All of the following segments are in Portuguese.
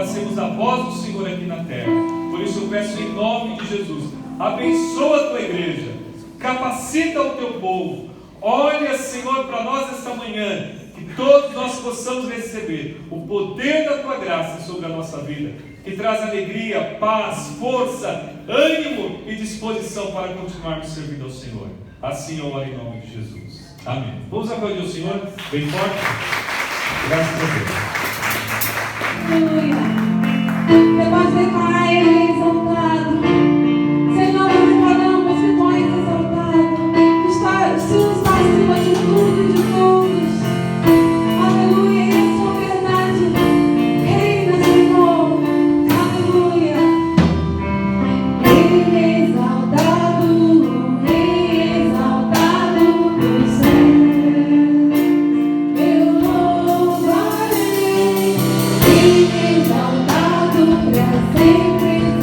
para sermos a voz do Senhor aqui na terra. Por isso eu peço em nome de Jesus, abençoa a tua igreja, capacita o teu povo. Olha, Senhor, para nós esta manhã, que todos nós possamos receber o poder da tua graça sobre a nossa vida, que traz alegria, paz, força, ânimo e disposição para continuarmos servindo ao Senhor. Assim eu oro em nome de Jesus. Amém. Vamos aplaudir o Senhor bem forte. Graças a Deus. Aleluia. Você pode declarar Ele exaltado. Senhor, nós declaramos que tu és exaltado. O Senhor está acima de tudo e de todos. Aleluia. E a sua verdade reina, Senhor. Aleluia. Ele é exaltado, o Rei exaltado do céu. Eu louvarei. Ele é exaltado para sempre.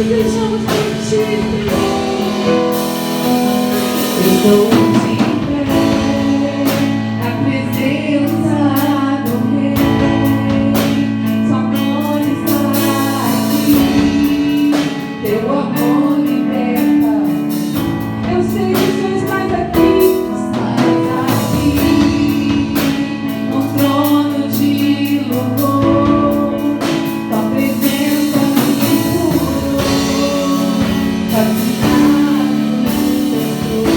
deixamos por ti, Senhor. Estou de pé na presença do Rei. Sua mão está aqui, teu amor liberta. Eu sei que o Senhor estás aqui, no trono de louvor. Tua presença me curou, fascinado no Senhor.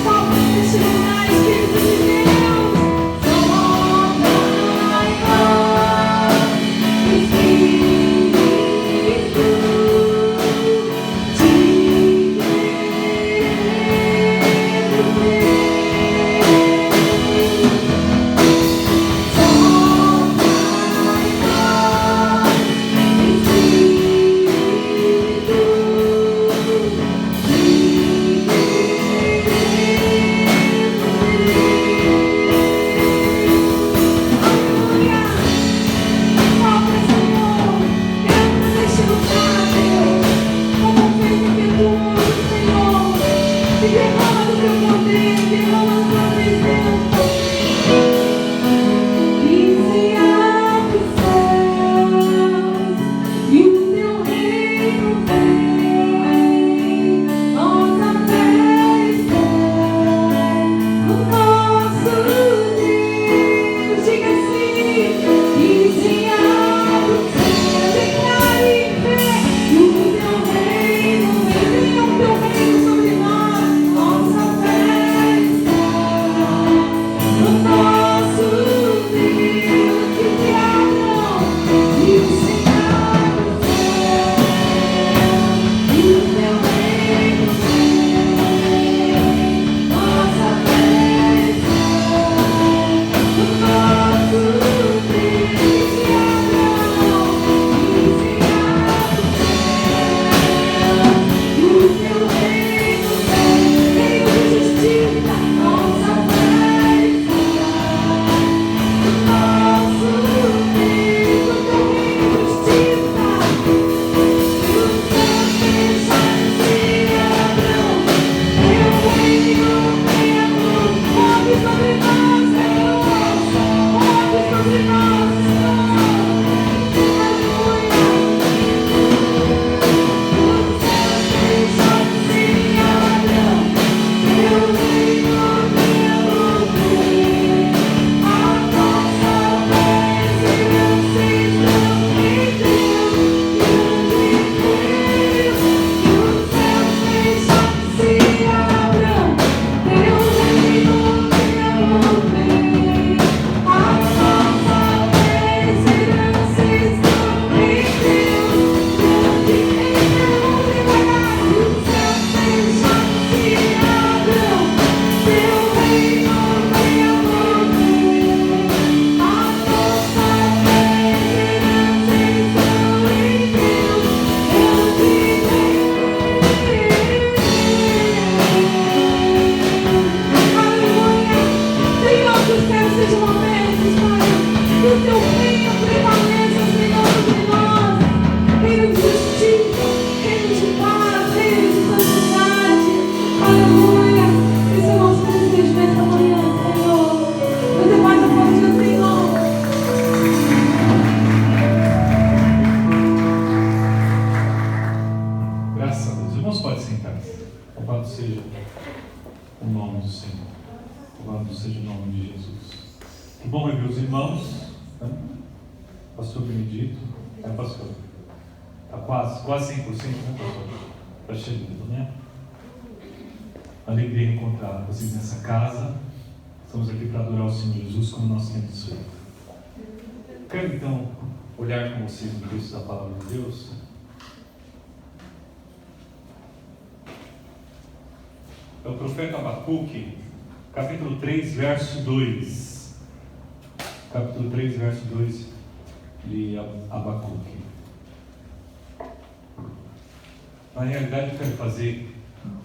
Salve este lugar, Espírito de Deus. Sopra em nós, Espírito de Quase 100%, né, pastor? Está chegando, né? Alegria encontrar vocês nessa casa. Estamos aqui para adorar o Senhor Jesus como nós temos feito. Quero então olhar com vocês no texto da palavra de Deus. É o profeta Abacuque, capítulo 3, verso 2. Capítulo 3, verso 2 de Abacuque. Na realidade, eu quero fazer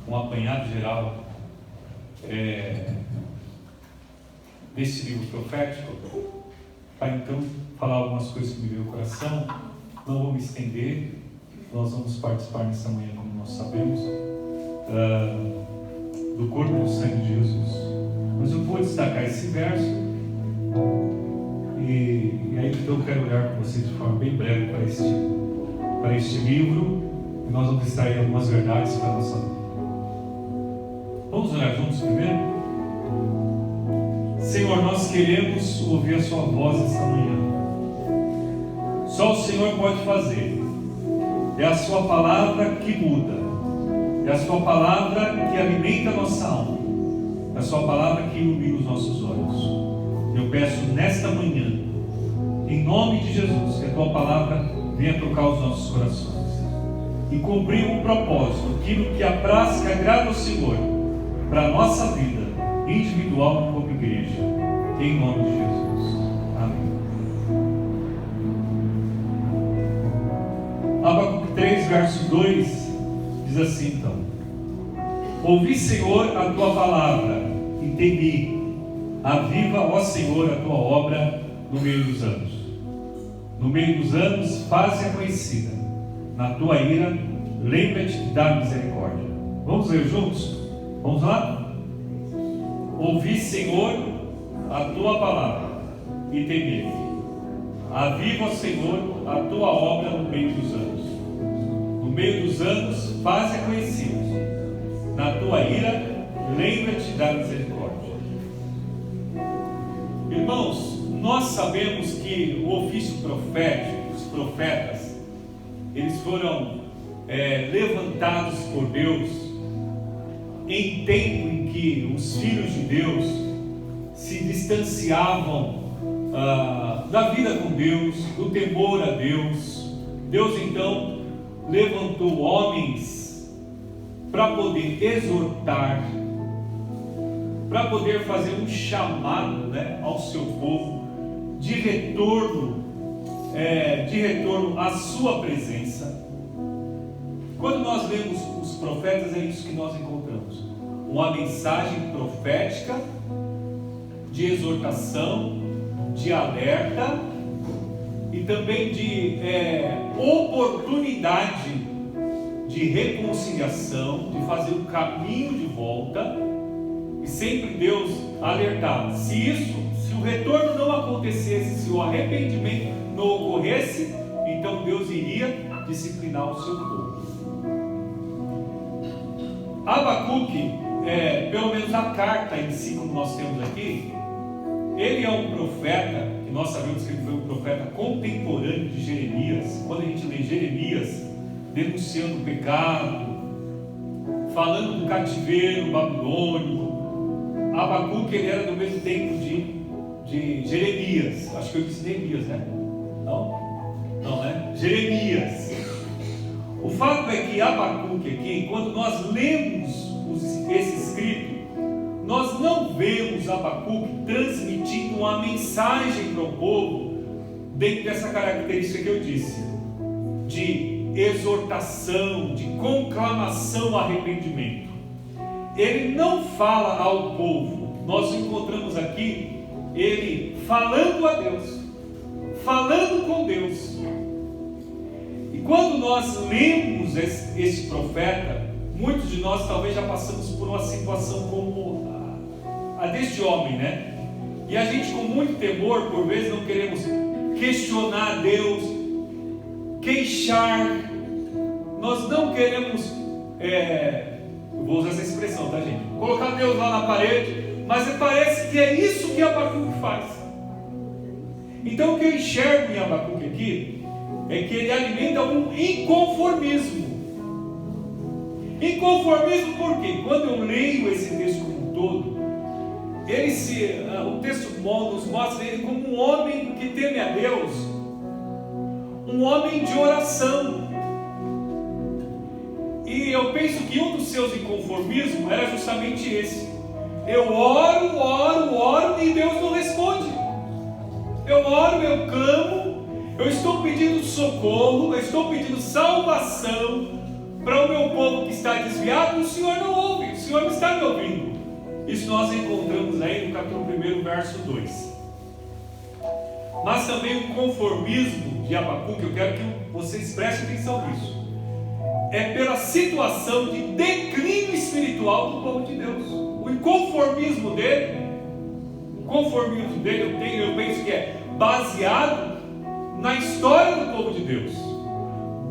um apanhado geral desse livro profético, para então falar algumas coisas que me veio ao coração. Não vou me estender, nós vamos participar nessa manhã, como nós sabemos, do corpo e do sangue de Jesus. Mas eu vou destacar esse verso e aí então eu quero olhar com vocês de forma bem breve para este livro, e nós vamos extrair algumas verdades para a nossa vida. Vamos orar juntos primeiro? Senhor, nós queremos ouvir a sua voz esta manhã. Só o Senhor pode fazer. É a sua palavra que muda, é a sua palavra que alimenta a nossa alma, é a sua palavra que ilumina os nossos olhos. Eu peço nesta manhã, em nome de Jesus, que a tua palavra venha tocar os nossos corações e cumprir um propósito, aquilo que apraz, que agrada ao Senhor para a nossa vida individual como igreja, em nome de Jesus. Amém. Abacuque 3, verso 2 diz assim então: ouvi, Senhor, a tua palavra e temi. Aviva, ó Senhor, a tua obra no meio dos anos. No meio dos anos, faze-a conhecida. Na tua ira, lembra-te da misericórdia. Vamos ler juntos? Vamos lá? Ouvi, Senhor, a tua palavra e temi. Aviva, ó Senhor, a tua obra no meio dos anos. No meio dos anos, faze-a conhecida. Na tua ira, lembra-te da misericórdia. Irmãos, nós sabemos que o ofício profético, os profetas, eles foram levantados por Deus em tempo em que os filhos de Deus se distanciavam da vida com Deus, do temor a Deus. Deus então levantou homens para poder exortar, para poder fazer um chamado, ao seu povo de retorno à sua presença. Quando nós lemos os profetas, é isso que nós encontramos: uma mensagem profética de exortação, de alerta e também de oportunidade de reconciliação, de fazer um caminho de volta. E sempre Deus alertava: se o retorno não acontecesse, se o arrependimento não ocorresse, então Deus iria disciplinar o seu povo. Abacuque, pelo menos a carta em si, como nós temos aqui, ele é um profeta, que nós sabemos que ele foi um profeta contemporâneo de Jeremias. Quando a gente lê Jeremias denunciando o pecado, falando do cativeiro babilônico, Abacuque, ele era do mesmo tempo de Jeremias. Acho que eu disse Neemias, né? Não, né? Jeremias. O fato é que Abacuque aqui, quando nós lemos esse escrito, nós não vemos Abacuque transmitindo uma mensagem para o povo dentro dessa característica que eu disse, de exortação, de conclamação ao arrependimento. Ele não fala ao povo. Nós encontramos aqui ele falando a Deus, falando com Deus. E quando nós lemos esse profeta, muitos de nós talvez já passamos por uma situação como a deste homem, E a gente, com muito temor, por vezes não queremos questionar Deus, queixar. Nós não queremos, vou usar essa expressão, tá, gente? Colocar Deus lá na parede, mas parece que é isso que Abacuque faz. Então o que eu enxergo em Abacuque aqui é que ele alimenta um inconformismo. Inconformismo por quê? Quando eu leio esse texto como um todo, o texto nos mostra ele como um homem que teme a Deus, um homem de oração. E eu penso que um dos seus inconformismos era justamente esse: eu oro e Deus não responde. Eu oro, eu clamo, eu estou pedindo socorro, eu estou pedindo salvação para o meu povo que está desviado. O Senhor não ouve, o Senhor não está me ouvindo. Isso nós encontramos aí no capítulo 1, verso 2. Mas também o conformismo de Abacuque, eu quero que vocês prestem atenção nisso. é pela situação de declínio espiritual do povo de Deus. O inconformismo dele, eu penso que é baseado na história do povo de Deus,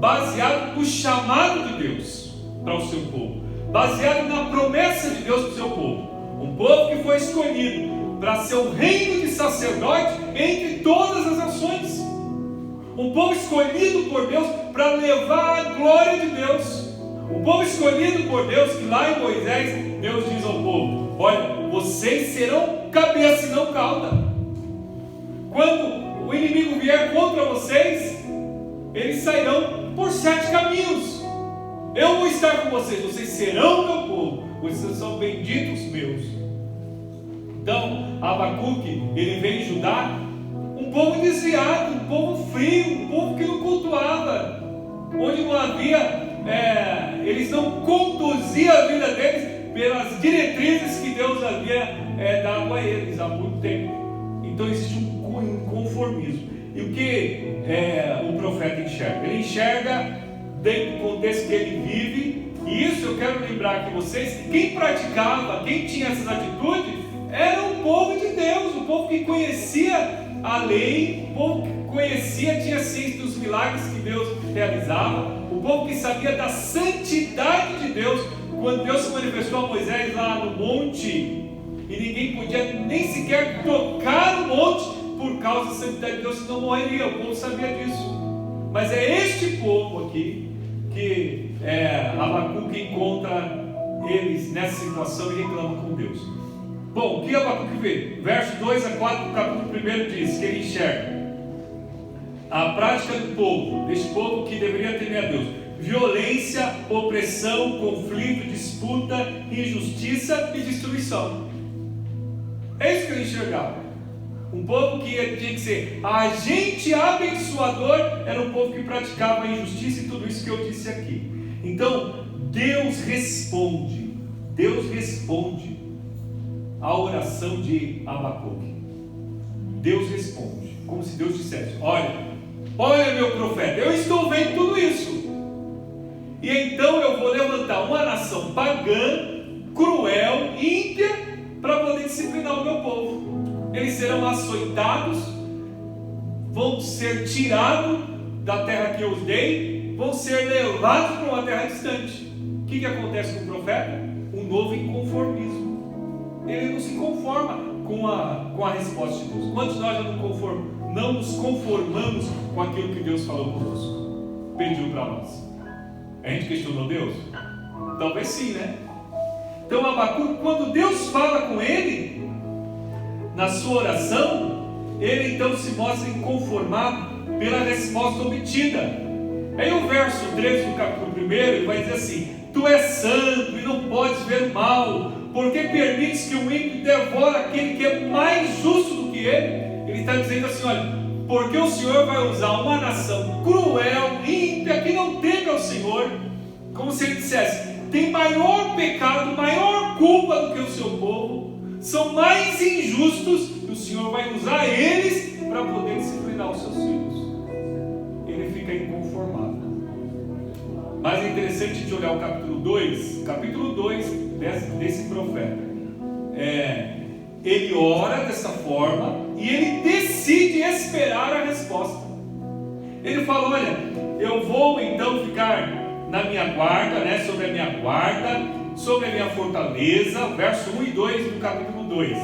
baseado no chamado de Deus para o seu povo, baseado na promessa de Deus para o seu povo. Um povo que foi escolhido para ser um reino de sacerdote entre todas as nações. Um povo escolhido por Deus para levar a glória de Deus. Um povo escolhido por Deus, que lá em Moisés, Deus diz ao povo: olha, vocês serão cabeça e não cauda. Quando o inimigo vier contra vocês, eles sairão por 7 caminhos. Eu vou estar com vocês, vocês serão meu povo, vocês são benditos meus. Então, Abacuque, ele veio em Judá, um povo desviado, um povo frio, um povo que não cultuava, onde não havia, eles não conduziam a vida deles pelas diretrizes que Deus havia dado a eles há muito tempo. Então existe um inconformismo. E o que o profeta enxerga? Ele enxerga dentro do contexto que ele vive, e isso eu quero lembrar aqui vocês, quem praticava, quem tinha essas atitudes, era o povo de Deus, o povo que conhecia a lei, o povo que conhecia, tinha ciência dos milagres que Deus realizava, o povo que sabia da santidade de Deus. Quando Deus se manifestou a Moisés lá no monte, e ninguém podia nem sequer tocar o monte por causa da santidade de Deus, senão morreria, o povo sabia disso. Mas é este povo aqui que Abacuque encontra eles nessa situação e reclama com Deus. Bom, o que Abacuque vê? Verso 2 a 4 do capítulo 1 diz que ele enxerga a prática do povo, deste povo que deveria temer a Deus: violência, opressão, conflito, disputa, injustiça e destruição. É isso que ele enxergava. Um povo que tinha que ser agente abençoador, era um povo que praticava a injustiça e tudo isso que eu disse aqui. Então, Deus responde a oração de Abacuque. Deus responde, como se Deus dissesse: olha meu profeta, eu estou vendo tudo isso, e então eu vou levantar uma nação pagã, cruel, ímpia, para poder disciplinar o meu povo. Eles serão açoitados, vão ser tirados da terra que eu os dei, vão ser levados para uma terra distante. O que acontece com o profeta? Um novo inconformismo. Ele não se conforma com a resposta de Deus. Quantos nós já não nos conformamos com aquilo que Deus falou conosco, pediu para nós? A gente questionou Deus? Talvez sim, né? Então Abacuque, quando Deus fala com ele na sua oração, ele então se mostra inconformado pela resposta obtida. Aí o verso 13 do capítulo 1, ele vai dizer assim: tu és santo e não podes ver o mal, porque permites que o ímpio devore aquele que é mais justo do que ele. Ele está dizendo assim: olha, porque o Senhor vai usar uma nação cruel, ímpia, que não teme ao Senhor, como se ele dissesse: tem maior pecado, maior culpa do que o seu povo, são mais injustos, e o Senhor vai usar eles para poder disciplinar os seus filhos. Ele fica inconformado. Mas é interessante a gente olhar o capítulo 2 desse profeta. Ele ora dessa forma e ele decide esperar a resposta. Ele fala: olha, eu vou então ficar na minha guarda, sobre a minha guarda, sobre a minha fortaleza, verso 1 e 2 do capítulo 2.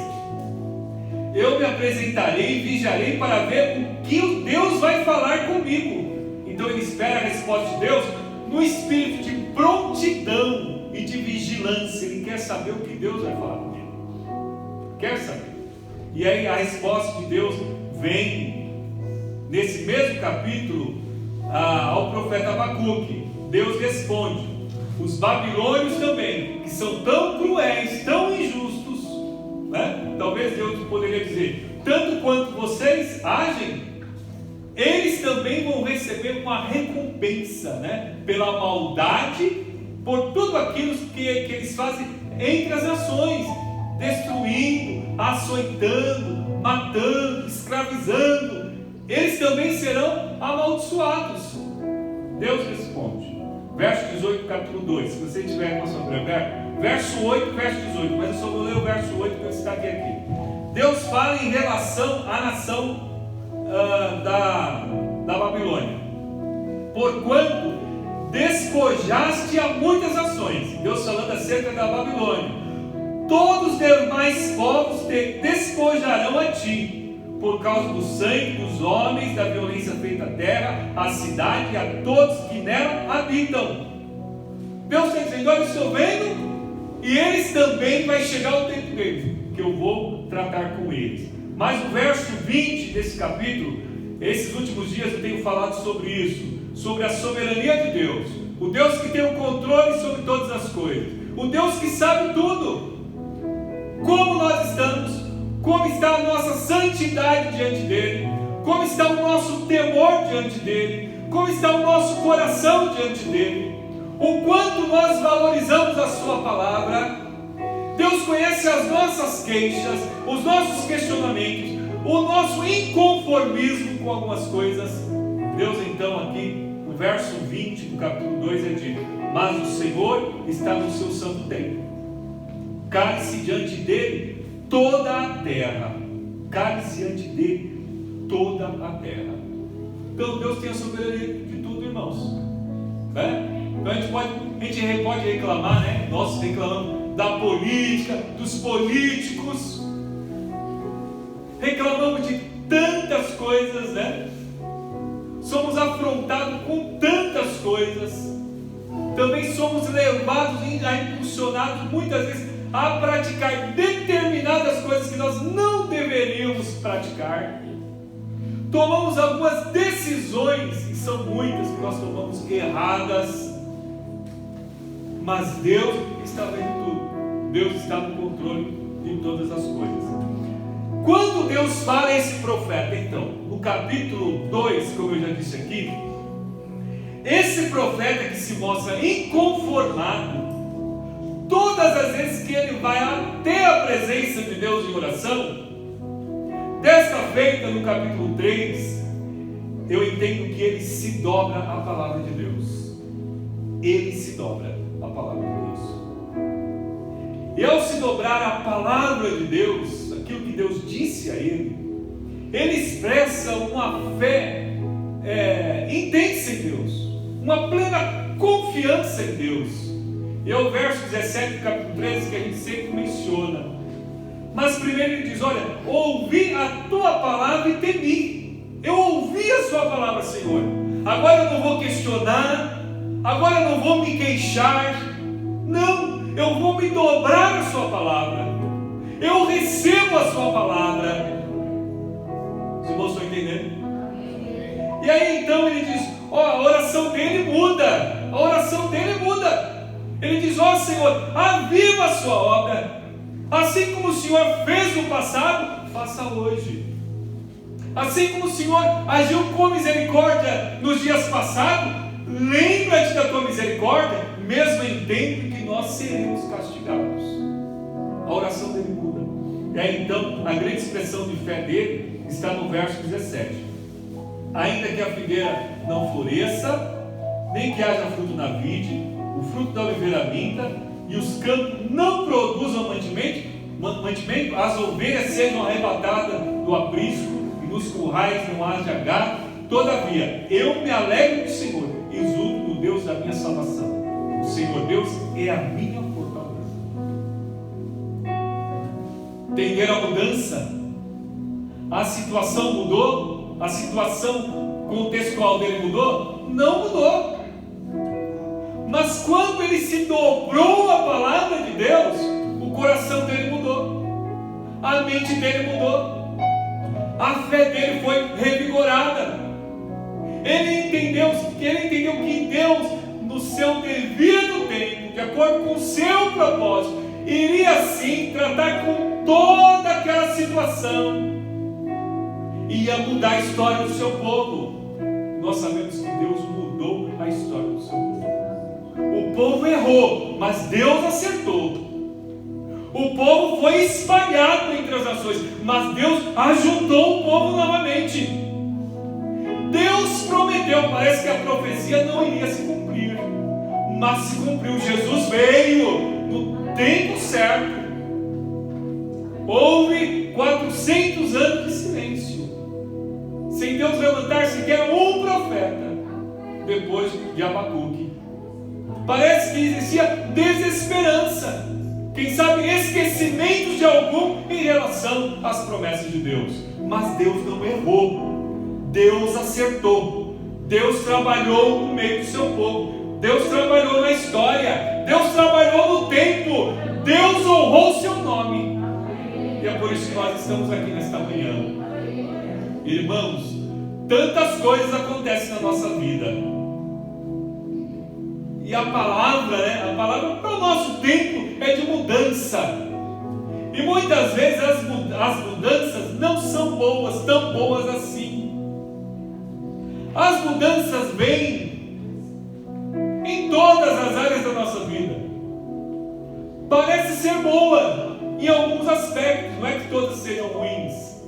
Eu me apresentarei e vigiarei para ver o que Deus vai falar comigo. Então ele espera a resposta de Deus no espírito de prontidão e de vigilância. Ele quer saber o que Deus vai falar com ele. Quer saber? E aí a resposta de Deus vem nesse mesmo capítulo ao profeta Abacuque. Deus responde: os babilônios também, que são tão cruéis, tão injustos, né? Talvez Deus poderia dizer: tanto quanto vocês agem, eles também vão receber uma recompensa, pela maldade, por tudo aquilo que eles fazem entre as nações, destruindo, açoitando, matando, escravizando. Eles também serão amaldiçoados. Deus responde: verso 18, capítulo 2. Se você tiver com a sua Bíblia aberta, verso 8, verso 18. Mas eu só vou ler o verso 8 que eu destaquei aqui. Deus fala em relação à nação da Babilônia. Porquanto despojaste a muitas nações. Deus falando acerca da Babilônia. Todos os demais povos te despojarão a ti, por causa do sangue dos homens, da violência feita à terra, à cidade e a todos que nela habitam. Deus está dizendo: olha, eu estou vendo, e eles também vai chegar o tempo deles, que eu vou tratar com eles. Mas o verso 20 desse capítulo, esses últimos dias eu tenho falado sobre isso, sobre a soberania de Deus, o Deus que tem o controle sobre todas as coisas, o Deus que sabe tudo, como nós estamos, como está a nossa santidade diante dele, como está o nosso temor diante dele, como está o nosso coração diante dele, o quanto nós valorizamos a sua palavra. Deus conhece as nossas queixas, os nossos questionamentos, o nosso inconformismo com algumas coisas. Deus então aqui, no verso 20 do capítulo 2 é dito: mas o Senhor está no seu santo templo, cale-se diante dele toda a terra, cale-se diante dele toda a terra. Então Deus tem a soberania de tudo, irmãos, né? Então a gente pode reclamar, né? Nós reclamamos da política, dos políticos, reclamamos de tantas coisas, né? Somos afrontados com tantas coisas, também somos levados e impulsionados muitas vezes a praticar determinadas coisas que nós não deveríamos praticar. Tomamos algumas decisões, e são muitas que nós tomamos erradas, mas Deus está vendo tudo. Deus está no controle de todas as coisas. Quando Deus fala a esse profeta, então, no capítulo 2, como eu já disse aqui, esse profeta que se mostra inconformado, todas as vezes que ele vai até a presença de Deus em oração, desta feita no capítulo 3, eu entendo que ele se dobra à palavra de Deus. Ele se dobra à palavra de Deus. E ao se dobrar à palavra de Deus, aquilo que Deus disse a ele expressa uma fé intensa em Deus, uma plena confiança em Deus. E é o verso 17 do capítulo 13 que a gente sempre menciona. Mas primeiro ele diz: olha, ouvi a tua palavra e temi. Eu ouvi a sua palavra, Senhor. Agora eu não vou questionar, agora eu não vou me queixar, não, eu vou me dobrar a sua palavra. Eu recebo a sua palavra. Os irmãos estão entendendo? E aí então ele diz: a oração dele muda. A oração dele muda. Ele diz: Senhor, aviva a sua obra. Assim como o Senhor fez no passado, faça hoje. Assim como o Senhor agiu com misericórdia nos dias passados, lembra-te da tua misericórdia, mesmo em tempo que nós seremos castigados. A oração dele muda. E aí então a grande expressão de fé dele está no verso 17: ainda que a figueira não floresça, nem que haja fruto na vide, o fruto da oliveira minta, e os campos não produzam mantimento, as ovelhas sejam arrebatadas do aprisco, e nos currais não haja gado, todavia eu me alegro no Senhor, e exulto no Deus da minha salvação. O Senhor Deus é a minha fortaleza. Entenderam a mudança? A situação mudou? A situação contextual dele mudou? Não mudou. Mas quando ele se dobrou à palavra de Deus, o coração dele mudou, a mente dele mudou, a fé dele foi revigorada. Ele entendeu que Deus, no seu devido tempo, de acordo com o seu propósito, iria sim tratar com toda aquela situação, ia mudar a história do seu povo. Nós sabemos que Deus mudou a história do seu povo. O povo errou, mas Deus acertou. O povo foi espalhado entre as nações, mas Deus ajuntou o povo novamente. Deus prometeu, parece que a profecia não iria se cumprir, mas se cumpriu. Jesus veio no tempo certo. Houve 400 anos de silêncio, sem Deus levantar sequer um profeta depois de Abacuque. Parece que existia desesperança, quem sabe esquecimento de algum em relação às promessas de Deus. Mas Deus não errou, Deus acertou, Deus trabalhou no meio do seu povo, Deus trabalhou na história, Deus trabalhou no tempo, Deus honrou o seu nome. E é por isso que nós estamos aqui nesta manhã. Irmãos, tantas coisas acontecem na nossa vida. E a palavra, a palavra para o nosso tempo é de mudança. E muitas vezes as mudanças não são boas, tão boas assim. As mudanças vêm em todas as áreas da nossa vida. Parece ser boa em alguns aspectos, não é que todas sejam ruins,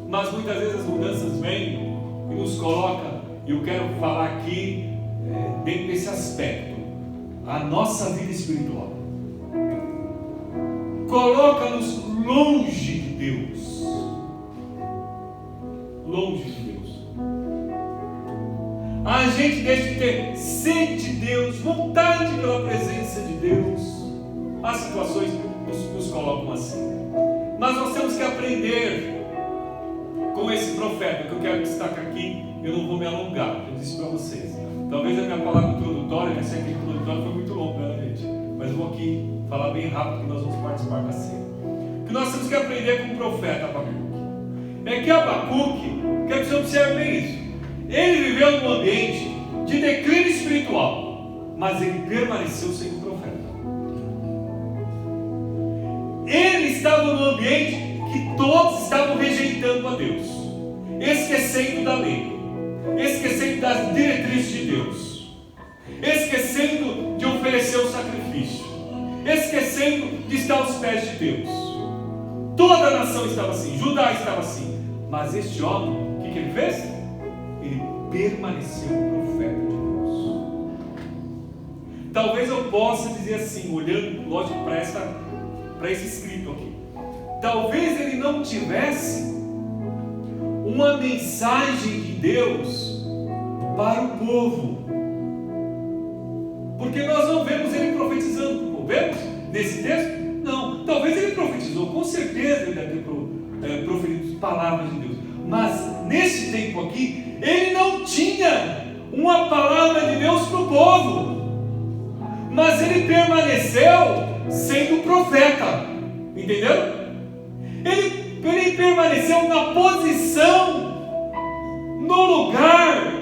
mas muitas vezes as mudanças vêm e nos colocam, e eu quero falar aqui dentro desse aspecto, a nossa vida espiritual coloca-nos longe de Deus, longe de Deus. A gente deixa de ter sede de Deus, vontade pela presença de Deus. As situações nos colocam assim, mas nós temos que aprender com esse profeta, que eu quero destacar aqui. Eu não vou me alongar, eu disse para vocês, talvez a minha palavra introdutória, essa aqui introdutória foi muito longa, né, gente? Mas eu vou aqui falar bem rápido, que nós vamos participar da ceia. O que nós temos que aprender com o profeta Abacuque é que Abacuque, quero que você observe bem isso, ele viveu num ambiente de declínio espiritual, mas ele permaneceu sendo profeta. Ele estava num ambiente que todos estavam rejeitando a Deus, esquecendo da lei, esquecendo das diretrizes de Deus, esquecendo de oferecer o sacrifício, esquecendo de estar aos pés de Deus. Toda a nação estava assim, Judá estava assim, mas este homem, o que ele fez? Ele permaneceu profeta de Deus. Talvez eu possa dizer assim, olhando, lógico, para esse escrito aqui, talvez ele não tivesse uma mensagem de Deus para o povo, porque nós não vemos ele profetizando para o povo. Vemos nesse texto? Não. Talvez ele profetizou, com certeza ele deve ter proferido palavras de Deus, mas nesse tempo aqui ele não tinha uma palavra de Deus para o povo, mas ele permaneceu sendo profeta, entendeu? Ele permaneceu na posição, no lugar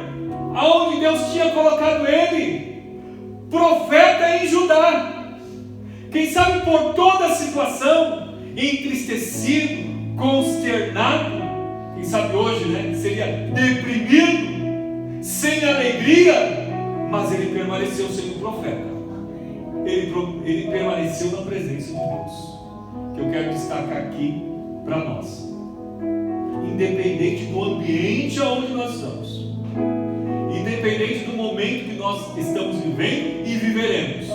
aonde Deus tinha colocado ele, profeta em Judá. Quem sabe por toda a situação, entristecido, consternado, quem sabe hoje, seria deprimido, sem alegria, mas ele permaneceu sendo profeta. Ele permaneceu na presença de Deus, que eu quero destacar aqui para nós. Independente do ambiente onde nós estamos, independente do momento que nós estamos vivendo e viveremos,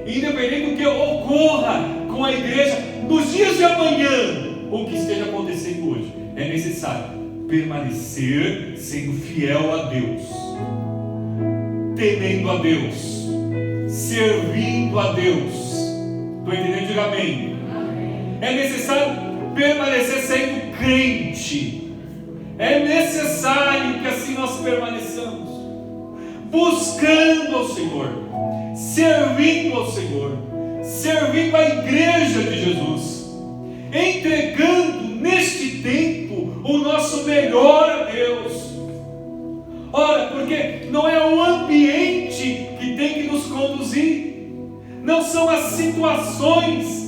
independente do que ocorra com a igreja nos dias de amanhã, ou que esteja acontecendo hoje, é necessário permanecer sendo fiel a Deus, temendo a Deus, servindo a Deus. Estou entendendo? Diga amém. É necessário permanecer sendo crente. É necessário que assim nós permaneçamos, buscando ao Senhor, servindo ao Senhor, servindo a igreja de Jesus, entregando neste tempo o nosso melhor a Deus. Ora, porque não é o ambiente que tem que nos conduzir, não são as situações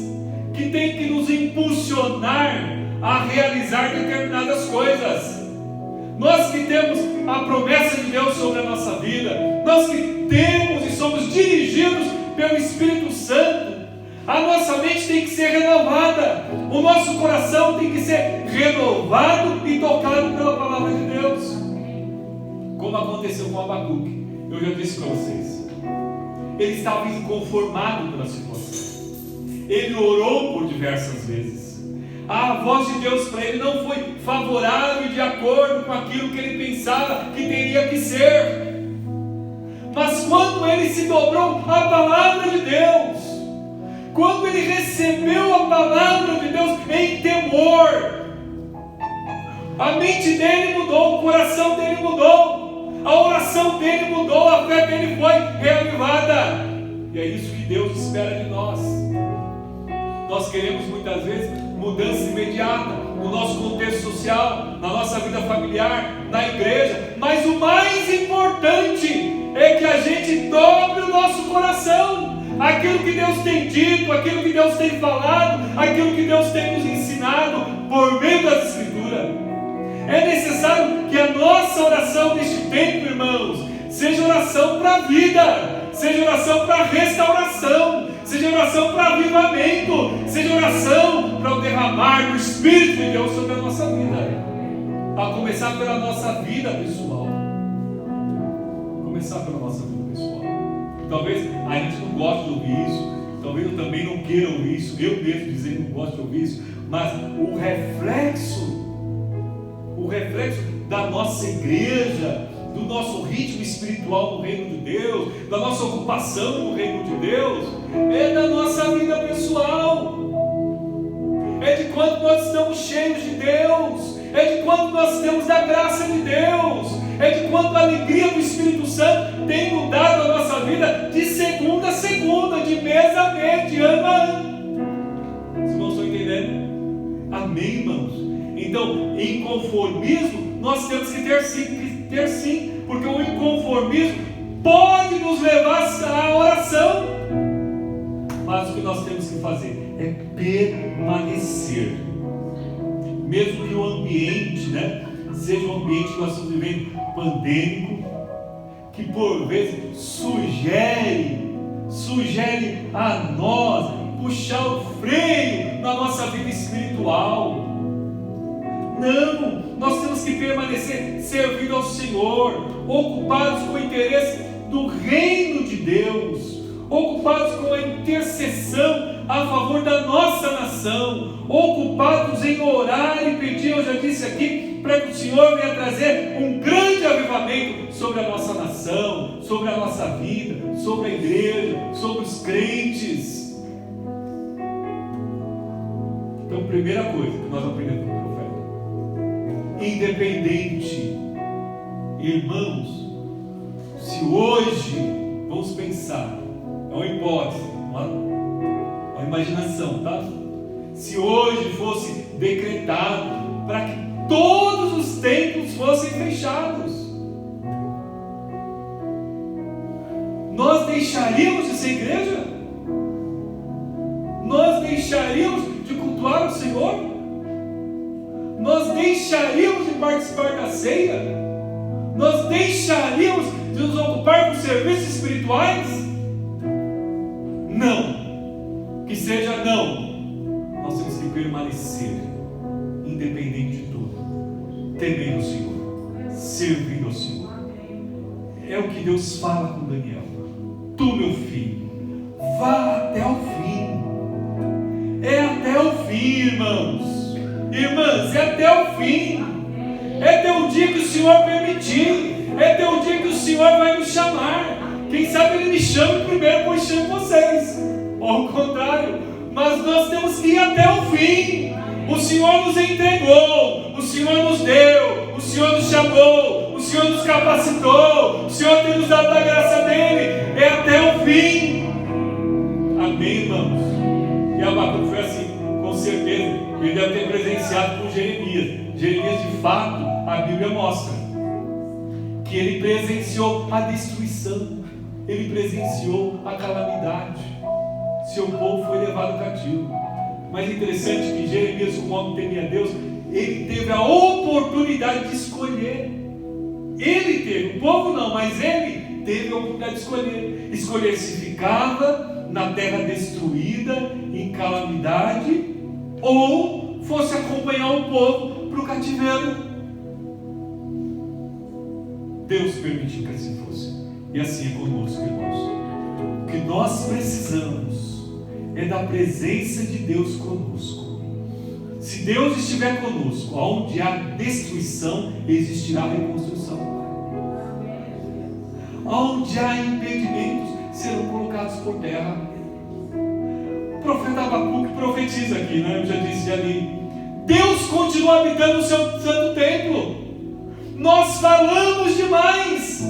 que tem que nos impulsionar a realizar determinadas coisas. Nós que temos a promessa de Deus sobre a nossa vida, nós que temos e somos dirigidos pelo Espírito Santo, a nossa mente tem que ser renovada, o nosso coração tem que ser renovado e tocado pela palavra de Deus, como aconteceu com Abacuque. Eu já disse para vocês, ele estava inconformado pela situação. Ele orou por diversas vezes. A voz de Deus para ele não foi favorável e de acordo com aquilo que ele pensava que teria que ser. Mas quando ele se dobrou à palavra de Deus, quando ele recebeu a palavra de Deus em temor, a mente dele mudou, o coração dele mudou, a oração dele mudou, a fé dele foi reavivada. E é isso que Deus espera de nós. Nós queremos muitas vezes mudança imediata no nosso contexto social, na nossa vida familiar, na igreja, mas o mais importante é que a gente dobre o nosso coração. Aquilo que Deus tem dito, aquilo que Deus tem falado, aquilo que Deus tem nos ensinado por meio das Escrituras. É necessário que a nossa oração neste tempo, irmãos, seja oração para a vida, seja oração para a restauração, seja oração para avivamento, seja oração para o derramar do Espírito de Deus sobre a nossa vida. A começar pela nossa vida pessoal. Começar pela nossa vida pessoal. Talvez a gente não goste de ouvir isso, talvez eu também não queira ouvir isso, eu mesmo dizer que não gosto de ouvir isso, mas o reflexo da nossa igreja, do nosso ritmo espiritual no reino de Deus, da nossa ocupação no reino de Deus, é da nossa vida pessoal, é de quando nós estamos cheios de Deus, é de quando nós temos da graça de Deus, é de quando a alegria do Espírito Santo tem mudado a nossa vida de segunda a segunda, de mês a mês, de ano a ano. Os irmãos estão entendendo? Amém, irmãos? Então, inconformismo nós temos que ter sim, porque o inconformismo pode nos levar à oração. Mas o que nós temos que fazer é permanecer, mesmo que o ambiente, seja um ambiente que nós estamos vivendo pandêmico, que por vezes sugere a nós puxar o freio na nossa vida espiritual. Não, nós temos que permanecer servindo ao Senhor, ocupados com o interesse do reino de Deus, ocupados com a intercessão a favor da nossa nação, ocupados em orar e pedir, eu já disse aqui, para que o Senhor venha trazer um grande avivamento sobre a nossa nação, sobre a nossa vida, sobre a igreja, sobre os crentes. Então, primeira coisa que nós aprendemos com o profeta: independente, irmãos, se hoje, vamos pensar, é uma hipótese, uma imaginação, tá? Se hoje fosse decretado para que todos os templos fossem fechados, nós deixaríamos de ser igreja? Nós deixaríamos de cultuar o Senhor? Nós deixaríamos de participar da ceia? Nós deixaríamos de nos ocupar com serviços espirituais? Não. Que seja não. Nós temos que permanecer, independente de tudo, temendo o Senhor, servindo ao Senhor. É o que Deus fala com Daniel: tu, meu filho, vá até o fim. É até o fim, irmãos, irmãs, é até o fim. É até o dia que o Senhor permitir, é até o dia que o Senhor vai nos chamar. Quem sabe Ele me chame primeiro, depois chame vocês, ou ao contrário. Mas nós temos que ir até o fim. O Senhor nos entregou, o Senhor nos deu, o Senhor nos chamou, o Senhor nos capacitou, o Senhor tem nos dado a graça dEle. É até o fim. Amém, irmãos? E Abacuque foi assim, com certeza. Ele deve ter presenciado com Jeremias. Jeremias, de fato, a Bíblia mostra que ele presenciou a destruição, ele presenciou a calamidade. Seu povo foi levado cativo. Mas é interessante que Jeremias, como homem que temia Deus, ele teve a oportunidade de escolher. Ele teve, o povo não, mas ele teve a oportunidade de escolher se ficava na terra destruída, em calamidade, ou fosse acompanhar o povo para o cativeiro. Deus permitiu que assim fosse, e assim é conosco, irmãos. O que nós precisamos é da presença de Deus conosco. Se Deus estiver conosco, onde há destruição, existirá reconstrução. Onde há impedimentos, serão colocados por terra. O profeta Abacuque profetiza aqui, né? Eu já disse ali. Deus continua habitando o seu santo templo. Nós falamos demais.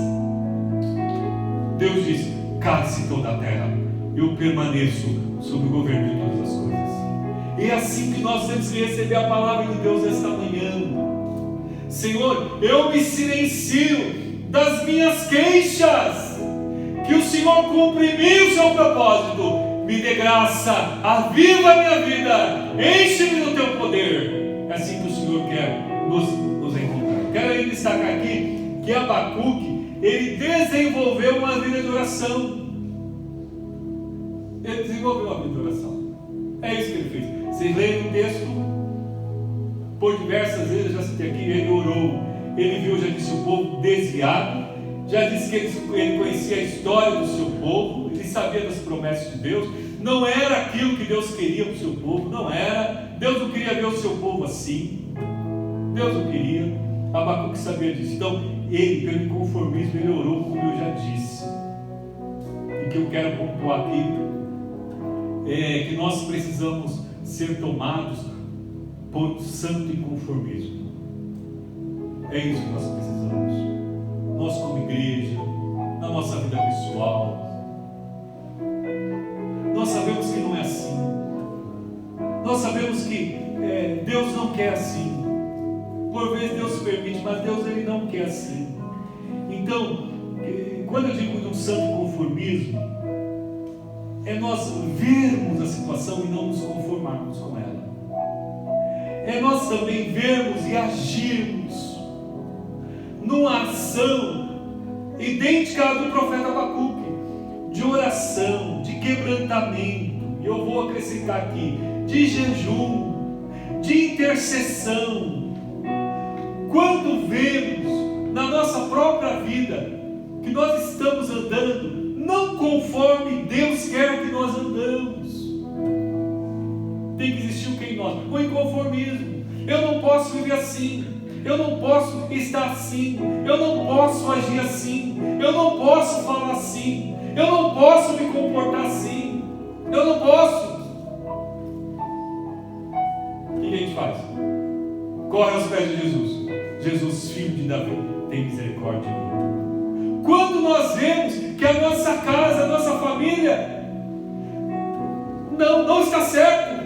Deus diz: cale-se toda a terra, eu permaneço sob o governo de todas as coisas. E é assim que nós temos que receber a palavra de Deus esta manhã. Senhor, eu me silencio das minhas queixas, que o Senhor cumpra em mim o seu propósito. Me dê graça, aviva a minha vida, enche-me do teu poder. É assim que o Senhor quer nos encontrar. Quero aí destacar aqui que Abacuque, ele desenvolveu uma vida de oração. Ele desenvolveu uma vida de oração. É isso que ele fez. Vocês leem o texto, por diversas vezes, eu já citei aqui, ele orou. Ele viu, já disse, o povo desviado. Já disse que ele conhecia a história do seu povo. Ele sabia das promessas de Deus. Não era aquilo que Deus queria para o seu povo. Não era. Deus não queria ver o seu povo assim. Deus não queria. Abacuque sabia disso. Então, ele, pelo inconformismo, ele orou, como eu já disse. E o que eu quero pontuar aqui é que nós precisamos ser tomados por santo inconformismo. É isso que nós precisamos. Nós, como igreja, na nossa vida pessoal, nós sabemos que não é assim. Nós sabemos que Deus não quer assim. Por vezes Deus permite, mas Deus ele não quer assim. Então, quando eu digo de um santo conformismo, é nós vermos a situação e não nos conformarmos com ela. É nós também vermos e agirmos numa ação idêntica à do profeta Abacuque, de oração, de quebrantamento, e eu vou acrescentar aqui, de jejum, de intercessão. Quando vemos na nossa própria vida que nós estamos andando não conforme Deus quer que nós andamos, tem que existir o que em nós? O inconformismo. Eu não posso viver assim. Eu não posso estar assim, eu não posso agir assim, eu não posso falar assim, eu não posso me comportar assim, eu não posso. O que a gente faz? Corre aos pés de Jesus. Jesus, filho de Davi, tem misericórdia de mim. Quando nós vemos que a nossa casa, a nossa família não está certo.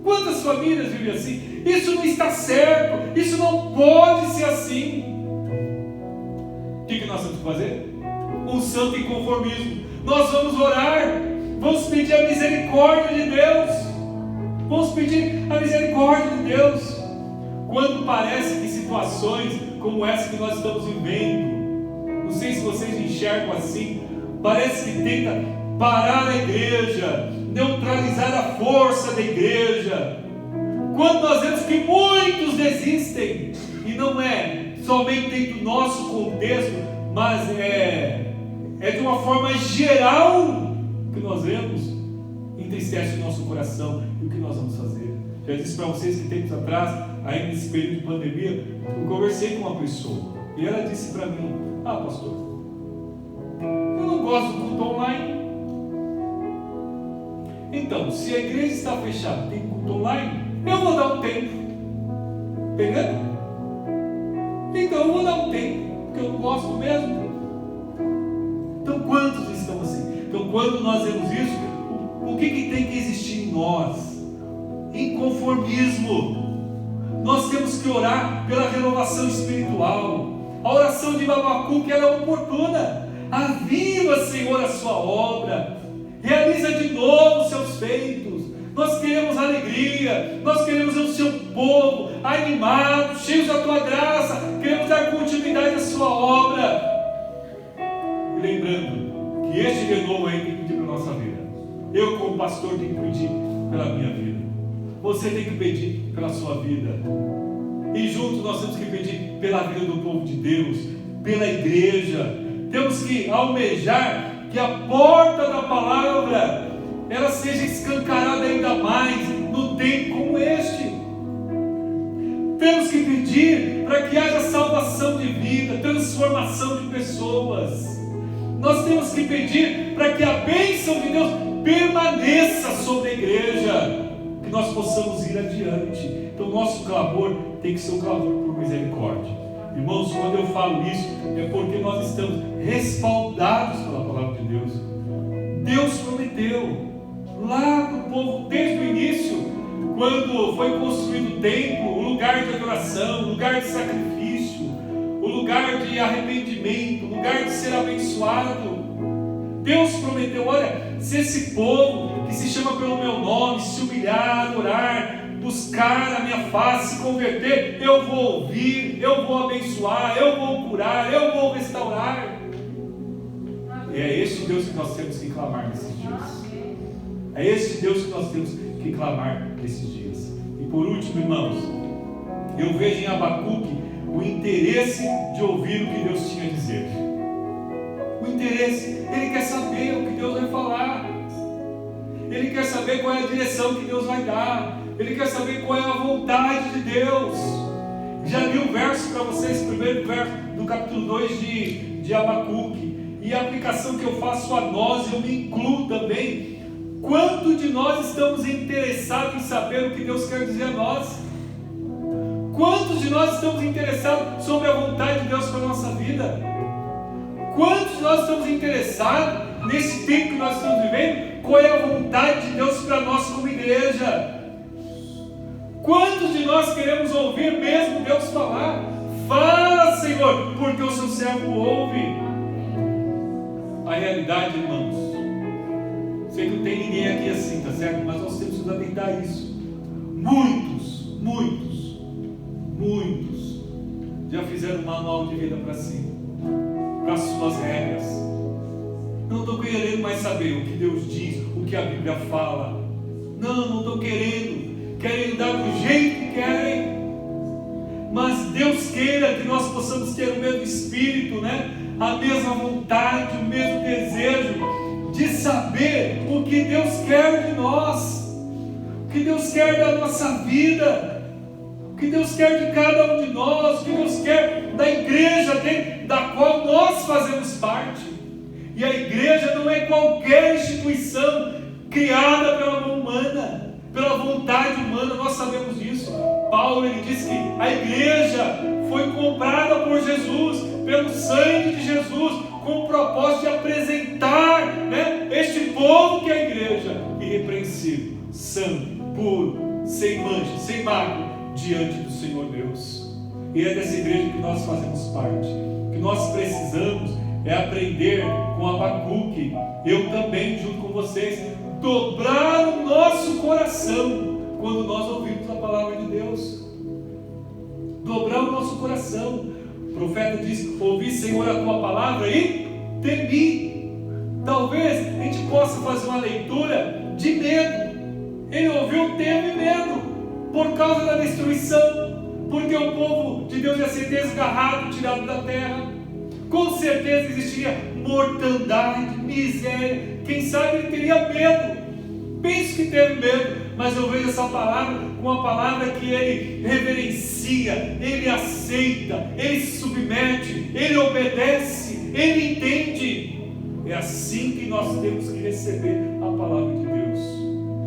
Quantas famílias vivem assim? Isso não está certo, isso não pode ser assim. O que nós temos que fazer? Um santo inconformismo. Nós vamos orar, vamos pedir a misericórdia de Deus. Vamos pedir a misericórdia de Deus. Quando parece que situações como essa que nós estamos vivendo, não sei se vocês enxergam assim, parece que tenta parar a igreja, neutralizar a força da igreja. Quando nós vemos que muitos desistem, e não é somente dentro do nosso contexto, mas é de uma forma geral que nós vemos, entristece o nosso coração. E o que nós vamos fazer? Já disse para vocês que tempos atrás, aí nesse período de pandemia, eu conversei com uma pessoa, e ela disse para mim: pastor, eu não gosto do culto online. Então, se a igreja está fechada, tem culto online, eu vou dar um tempo. Pegando? Então eu vou dar um tempo, porque eu não gosto mesmo. Então quantos estão assim? Então quando nós vemos isso, o que tem que existir em nós? Inconformismo. Nós temos que orar pela renovação espiritual. A oração de Abacuque ela é oportuna. Aviva, Senhor, a sua obra. Realiza de novo os seus feitos. Nós queremos alegria, nós queremos ver o seu povo animado, cheios da tua graça, queremos dar continuidade à sua obra. E lembrando que este renovo aí tem que pedir para a nossa vida. Eu, como pastor, tenho que pedir pela minha vida. Você tem que pedir pela sua vida. E juntos nós temos que pedir pela vida do povo de Deus, pela igreja. Temos que almejar que a porta da palavra ela seja escancarada ainda mais no tempo como este. Temos que pedir para que haja salvação de vida, transformação de pessoas. Nós temos que pedir para que a bênção de Deus permaneça sobre a igreja, que nós possamos ir adiante. Então nosso clamor tem que ser um clamor por misericórdia. Irmãos, quando eu falo isso, é porque nós estamos respaldados pela palavra de Deus. Deus prometeu lá para o povo desde o início, quando foi construído o templo, o lugar de adoração, o lugar de sacrifício, o lugar de arrependimento, o lugar de ser abençoado. Deus prometeu: olha, se esse povo que se chama pelo meu nome se humilhar, adorar, buscar a minha face, se converter, eu vou ouvir, eu vou abençoar, eu vou curar, eu vou restaurar. E é esse Deus que nós temos que clamar nesses dias. É esse Deus que nós temos que clamar nesses dias. E por último, irmãos, eu vejo em Abacuque o interesse de ouvir o que Deus tinha a dizer. O interesse, ele quer saber o que Deus vai falar. Ele quer saber qual é a direção que Deus vai dar. Ele quer saber qual é a vontade de Deus. Já li um verso para vocês, primeiro verso do capítulo 2 de Abacuque. E a aplicação que eu faço a nós, eu me incluo também. Quanto de nós estamos interessados em saber o que Deus quer dizer a nós? Quantos de nós estamos interessados sobre a vontade de Deus para a nossa vida? Quantos de nós estamos interessados nesse tempo que nós estamos vivendo? Qual é a vontade de Deus para nós como igreja? Quantos de nós queremos ouvir mesmo Deus falar? Fala, Senhor, porque o seu servo ouve. A realidade, irmãos, sei que não tem ninguém aqui assim, tá certo? Mas nós temos que fundamentar isso. Muitos já fizeram um manual de vida para si, para as suas regras. Não estou querendo mais saber o que Deus diz, o que a Bíblia fala. Não estou querem dar do jeito que querem. Mas Deus queira que nós possamos ter o mesmo espírito, né? A mesma vontade, o mesmo desejo de saber o que Deus quer de nós, o que Deus quer da nossa vida, o que Deus quer de cada um de nós, o que Deus quer da igreja da qual nós fazemos parte. E a igreja não é qualquer instituição criada pela mão humana, pela vontade humana, nós sabemos disso. Paulo, ele diz que a igreja foi comprada por Jesus, pelo sangue de Jesus, com o propósito de apresentar, né, este povo que é a igreja, irrepreensível, santo, puro, sem mancha, sem mácula, diante do Senhor Deus. E é dessa igreja que nós fazemos parte. O que nós precisamos é aprender com Abacuque, eu também junto com vocês, dobrar o nosso coração quando nós ouvimos a palavra de Deus. Dobrar o nosso coração. O profeta diz: ouvi, Senhor, a tua palavra e temi. Talvez a gente possa fazer uma leitura de medo. Ele ouviu, teve medo por causa da destruição, porque o povo de Deus ia ser desgarrado, tirado da terra. Com certeza existiria mortandade, miséria. Quem sabe ele teria medo. Penso que teve medo, mas eu vejo essa palavra como uma palavra que ele reverencia, ele aceita, ele se submete, ele obedece, ele entende. É assim que nós temos que receber a palavra de Deus.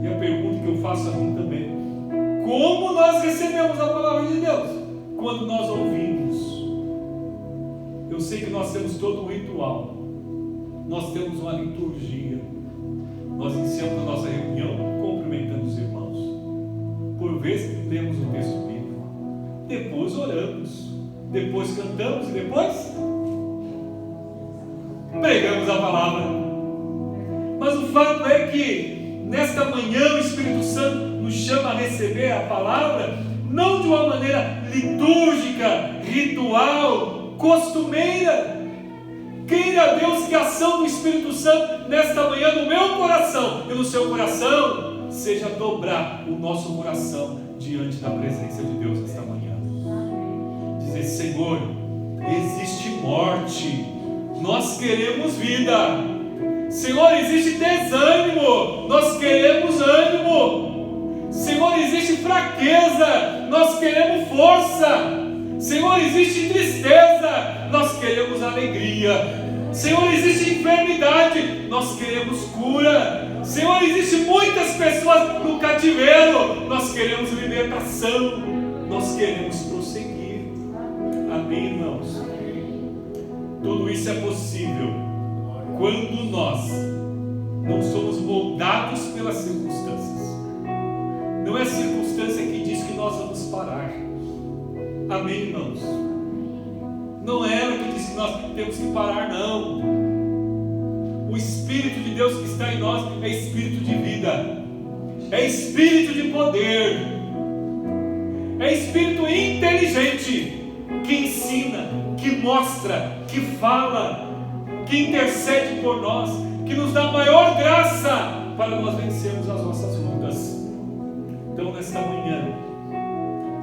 E a pergunta que eu faço a mim também: como nós recebemos a palavra de Deus? Quando nós ouvimos. Eu sei que nós temos todo um ritual, nós temos uma liturgia. Nós iniciamos a nossa reunião cumprimentando os irmãos. Por vezes lemos o texto bíblico, depois oramos, depois cantamos e depois pregamos a palavra. Mas o fato é que nesta manhã o Espírito Santo nos chama a receber a palavra não de uma maneira litúrgica, ritual, costumeira. Queira Deus que a ação do Espírito Santo nesta manhã no meu coração e no seu coração seja dobrar o nosso coração diante da presença de Deus nesta manhã. Dizer: Senhor, existe morte, nós queremos vida. Senhor, existe desânimo, nós queremos ânimo. Senhor, existe fraqueza, nós queremos força. Senhor, existe tristeza, nós queremos alegria. Senhor, existe enfermidade, nós queremos cura. Senhor, existe muitas pessoas no cativeiro, nós queremos libertação, nós queremos prosseguir. Amém, irmãos? Tudo isso é possível quando nós não somos moldados pelas circunstâncias. Não é a circunstância que diz que nós vamos parar. Amém, irmãos? Não é ela que diz que nós temos que parar, não. O Espírito de Deus que está em nós é Espírito de vida, é Espírito de poder, é Espírito inteligente, que ensina, que mostra, que fala, que intercede por nós, que nos dá maior graça para nós vencermos as nossas lutas. Então, nesta manhã,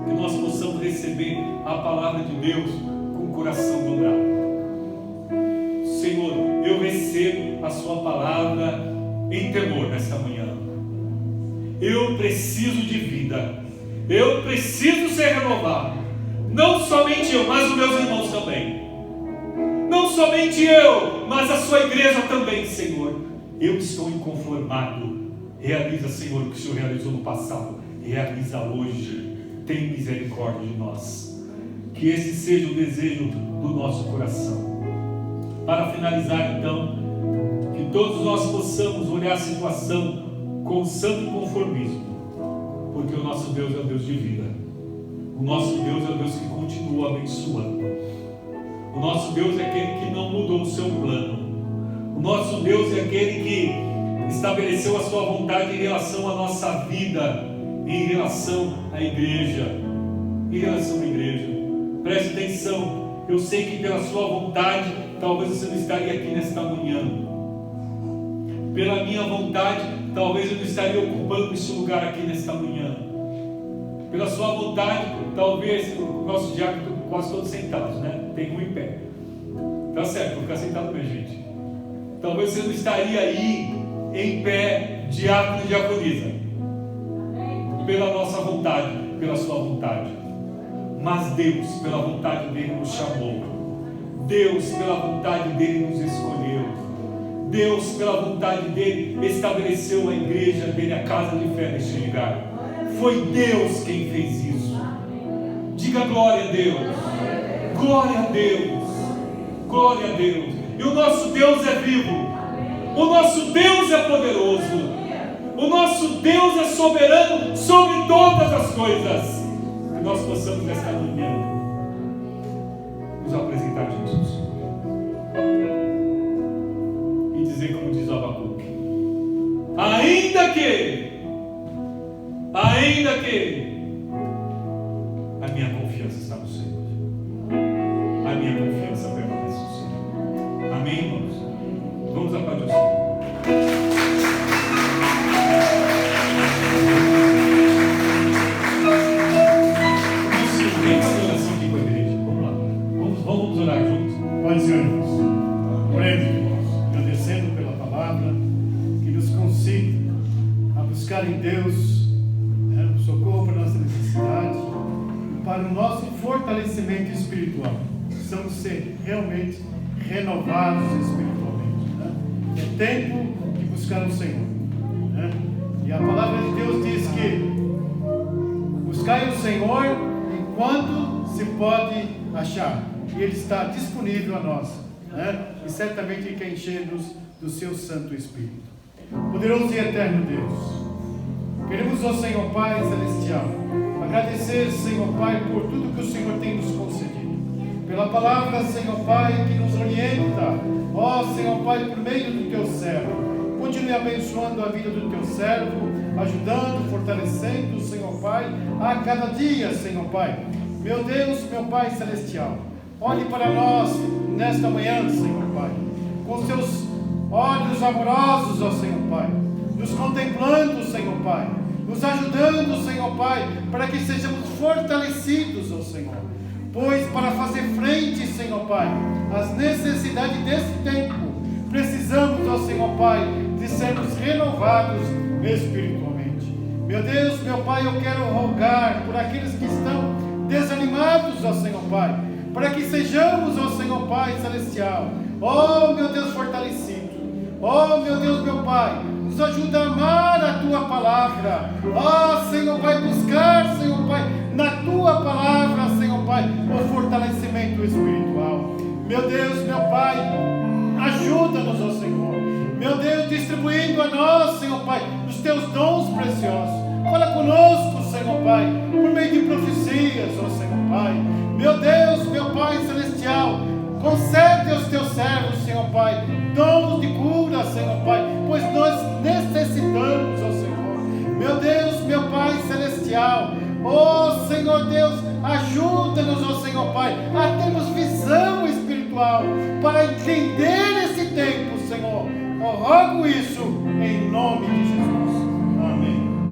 que nós possamos receber a palavra de Deus com o coração dobrado. Senhor, eu recebo a sua palavra em temor nesta manhã. Eu preciso de vida, eu preciso ser renovado. Não somente eu, mas os meus irmãos também. Não somente eu, mas a sua igreja também, Senhor. Eu estou inconformado. Realiza, Senhor, o que o Senhor realizou no passado. Realiza hoje. Tem misericórdia de nós. Que esse seja o desejo do nosso coração. Para finalizar, então, que todos nós possamos olhar a situação com santo conformismo, porque o nosso Deus é o Deus de vida. O nosso Deus é o Deus que continua abençoando. O nosso Deus é aquele que não mudou o seu plano. O nosso Deus é aquele que estabeleceu a sua vontade em relação à nossa vida, em relação à igreja. Em relação à igreja. Preste atenção. Eu sei que pela sua vontade, talvez você não estaria aqui nesta manhã. Pela minha vontade, talvez eu não estaria ocupando esse lugar aqui nesta manhã. Pela sua vontade, talvez o nosso diácono, quase todos sentados, né? Tem um em pé. Tá certo, vou ficar sentado mesmo, gente. Talvez você não estaria aí em pé, diácono e diaconisa. Pela nossa vontade, pela sua vontade. Mas Deus, pela vontade dele, nos chamou. Deus, pela vontade dele, nos escolheu. Deus, pela vontade dele, estabeleceu a igreja dele, a casa de fé neste lugar. Foi Deus quem fez isso. Diga glória a Deus. Glória a Deus. Glória a Deus. E o nosso Deus é vivo. O nosso Deus é poderoso. O nosso Deus é soberano sobre todas as coisas. Que nós possamos nesta manhã nos apresentar a Jesus e dizer como diz Abacuque: ainda que a minha confiança está no Senhor, a minha confiança permanece no Senhor. Amém, irmãos? Vamos aplaudir o Senhor. Vamos orar juntos. Pode ser, irmãos. Oremos, irmãos, agradecendo pela palavra que nos concita a buscar em Deus o socorro para a nossa necessidade, para o nosso fortalecimento espiritual. Precisamos ser realmente renovados espiritualmente. É tempo de buscar o Senhor. E a palavra de Deus diz que buscai o Senhor enquanto se pode achar. E Ele está disponível a nós, e certamente Ele quer encher-nos do seu Santo Espírito. Poderoso e eterno Deus, queremos, ó Senhor Pai Celestial, agradecer, Senhor Pai, por tudo que o Senhor tem nos concedido, pela palavra, Senhor Pai, que nos orienta, ó Senhor Pai, por meio do Teu servo. Continue abençoando a vida do Teu servo, ajudando, fortalecendo, Senhor Pai, a cada dia, Senhor Pai. Meu Deus, meu Pai Celestial, olhe para nós nesta manhã, Senhor Pai, com seus olhos amorosos, ó Senhor Pai, nos contemplando, Senhor Pai, nos ajudando, Senhor Pai, para que sejamos fortalecidos, ó Senhor, pois para fazer frente, Senhor Pai, às necessidades desse tempo, precisamos precisamos, ó Senhor Pai, de sermos renovados espiritualmente. Meu Deus, meu Pai, eu quero rogar por aqueles que estão desanimados, ó Senhor Pai, para que sejamos, ó Senhor Pai Celestial, ó meu Deus fortalecido, ó meu Deus, meu Pai, nos ajuda a amar a Tua Palavra, ó Senhor Pai, buscar, Senhor Pai, na Tua Palavra, Senhor Pai, o fortalecimento espiritual. Meu Deus, meu Pai, ajuda-nos, ó Senhor, meu Deus, distribuindo a nós, Senhor Pai, os Teus dons preciosos. Fala conosco, Senhor Pai, por meio de profecias, ó Senhor Pai. Meu Deus, meu Pai Celestial, concede aos Teus servos, Senhor Pai, dons de cura, Senhor Pai, pois nós necessitamos, ó Senhor. Meu Deus, meu Pai Celestial, ó Senhor Deus, ajuda-nos, ó Senhor Pai, a termos visão espiritual para entender esse tempo, Senhor. Eu rogo isso em nome de Jesus.